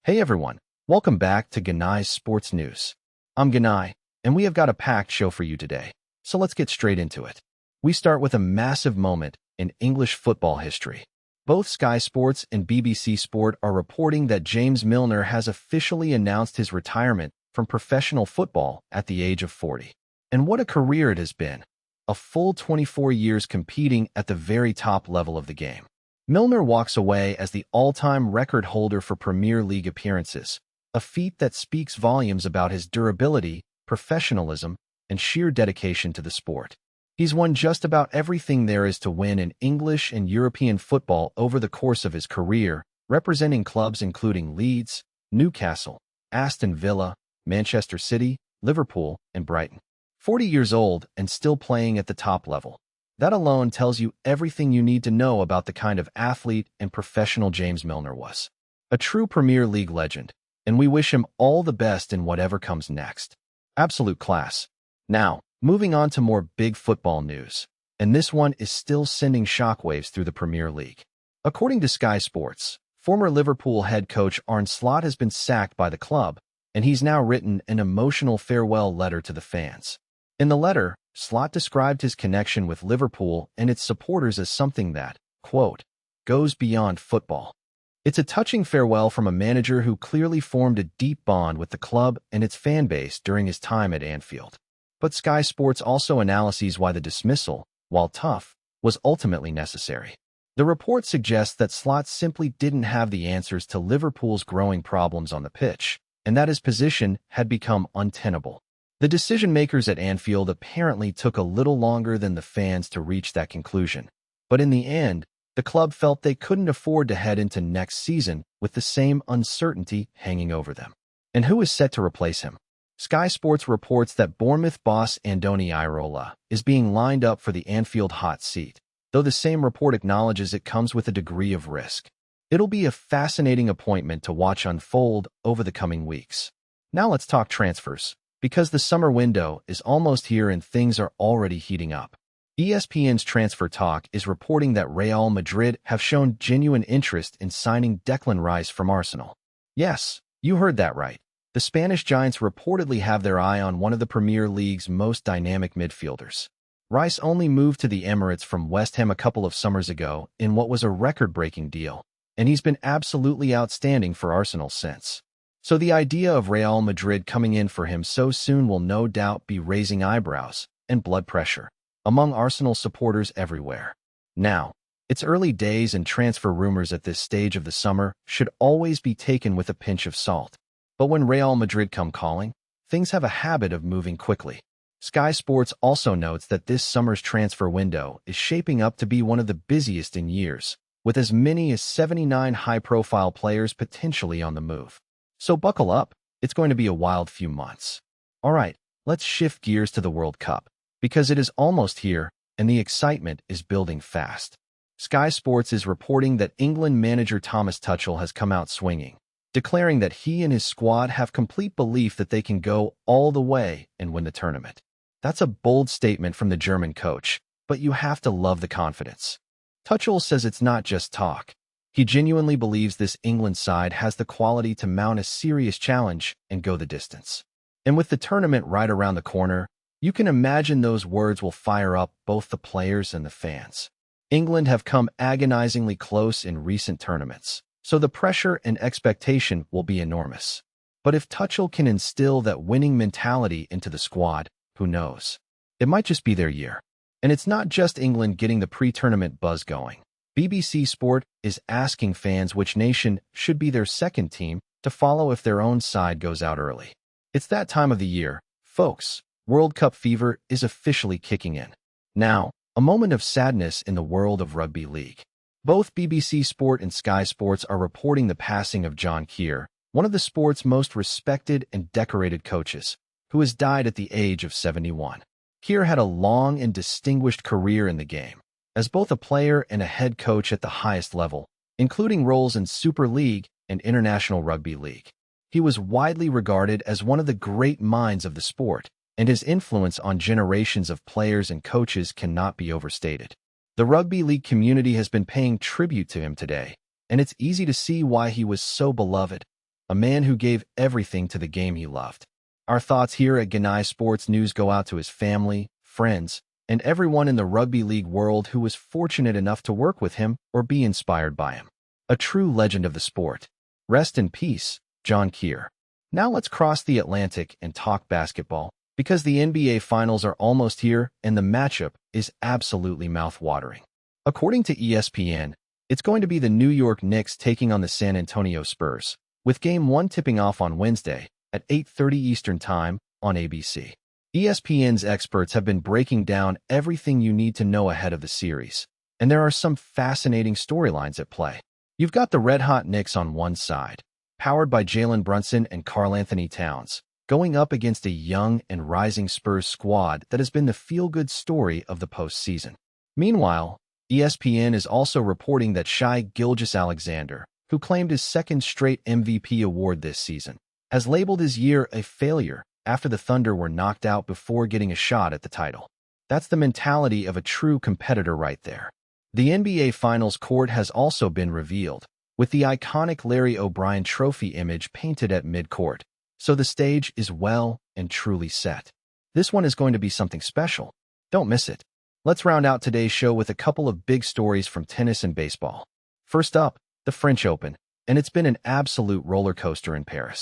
Hey everyone, welcome back to Genai Sports News. I'm Genai, and we have got a packed show for you today, so let's get straight into it. We start with a massive moment in English football history. Both Sky Sports and BBC Sport are reporting that James Milner has officially announced his retirement from professional football at the age of 40. And what a career it has been. A full 24 years competing at the very top level of the game. Milner walks away as the all-time record holder for Premier League appearances, a feat that speaks volumes about his durability, professionalism, and sheer dedication to the sport. He's won just about everything there is to win in English and European football over the course of his career, representing clubs including Leeds, Newcastle, Aston Villa, Manchester City, Liverpool, and Brighton. 40 years old and still playing at the top level. That alone tells you everything you need to know about the kind of athlete and professional James Milner was. A true Premier League legend, and we wish him all the best in whatever comes next. Absolute class. Now, moving on to more big football news, and this one is still sending shockwaves through the Premier League. According to Sky Sports, former Liverpool head coach Arne Slot has been sacked by the club, and he's now written an emotional farewell letter to the fans. In the letter, Slot described his connection with Liverpool and its supporters as something that, quote, goes beyond football. It's a touching farewell from a manager who clearly formed a deep bond with the club and its fan base during his time at Anfield. But Sky Sports also analyses why the dismissal, while tough, was ultimately necessary. The report suggests that Slot simply didn't have the answers to Liverpool's growing problems on the pitch, and that his position had become untenable. The decision-makers at Anfield apparently took a little longer than the fans to reach that conclusion. But in the end, the club felt they couldn't afford to head into next season with the same uncertainty hanging over them. And who is set to replace him? Sky Sports reports that Bournemouth boss Andoni Iraola is being lined up for the Anfield hot seat, though the same report acknowledges it comes with a degree of risk. It'll be a fascinating appointment to watch unfold over the coming weeks. Now let's talk transfers. Because the summer window is almost here and things are already heating up. ESPN's Transfer Talk is reporting that Real Madrid have shown genuine interest in signing Declan Rice from Arsenal. Yes, you heard that right. The Spanish Giants reportedly have their eye on one of the Premier League's most dynamic midfielders. Rice only moved to the Emirates from West Ham a couple of summers ago in what was a record-breaking deal, and he's been absolutely outstanding for Arsenal since. So the idea of Real Madrid coming in for him so soon will no doubt be raising eyebrows and blood pressure among Arsenal supporters everywhere. Now, it's early days and transfer rumors at this stage of the summer should always be taken with a pinch of salt. But when Real Madrid come calling, things have a habit of moving quickly. Sky Sports also notes that this summer's transfer window is shaping up to be one of the busiest in years, with as many as 79 high-profile players potentially on the move. So buckle up, it's going to be a wild few months. All right, let's shift gears to the World Cup, because it is almost here and the excitement is building fast. Sky Sports is reporting that England manager Thomas Tuchel has come out swinging, declaring that he and his squad have complete belief that they can go all the way and win the tournament. That's a bold statement from the German coach, but you have to love the confidence. Tuchel says it's not just talk. He genuinely believes this England side has the quality to mount a serious challenge and go the distance. And with the tournament right around the corner, you can imagine those words will fire up both the players and the fans. England have come agonizingly close in recent tournaments, so the pressure and expectation will be enormous. But if Tuchel can instill that winning mentality into the squad, who knows? It might just be their year. And it's not just England getting the pre-tournament buzz going. BBC Sport is asking fans which nation should be their second team to follow if their own side goes out early. It's that time of the year, folks. World Cup fever is officially kicking in. Now, a moment of sadness in the world of rugby league. Both BBC Sport and Sky Sports are reporting the passing of John Kear, one of the sport's most respected and decorated coaches, who has died at the age of 71. Kear had a long and distinguished career in the game, as both a player and a head coach at the highest level, including roles in Super League and International Rugby League. He was widely regarded as one of the great minds of the sport, and his influence on generations of players and coaches cannot be overstated. The rugby league community has been paying tribute to him today, and it's easy to see why he was so beloved. a man who gave everything to the game he loved. Our thoughts here at Genai Sports News go out to his family, friends, and everyone in the rugby league world who was fortunate enough to work with him or be inspired by him. A true legend of the sport. Rest in peace, John Kear. Now let's cross the Atlantic and talk basketball, because the NBA Finals are almost here and the matchup is absolutely mouth-watering. According to ESPN, it's going to be the New York Knicks taking on the San Antonio Spurs, with Game 1 tipping off on Wednesday at 8:30 Eastern Time on ABC. ESPN's experts have been breaking down everything you need to know ahead of the series, and there are some fascinating storylines at play. You've got the red-hot Knicks on one side, powered by Jalen Brunson and Karl-Anthony Towns, going up against a young and rising Spurs squad that has been the feel-good story of the postseason. Meanwhile, ESPN is also reporting that Shai Gilgeous-Alexander, who claimed his second straight MVP award this season, has labeled his year a failure after the Thunder were knocked out before getting a shot at the title. That's the mentality of a true competitor right there. The NBA Finals court has also been revealed, with the iconic Larry O'Brien trophy image painted at mid-court, so the stage is well and truly set. This one is going to be something special. Don't miss it. Let's round out today's show with a couple of big stories from tennis and baseball. First up, the French Open, and it's been an absolute roller coaster in Paris.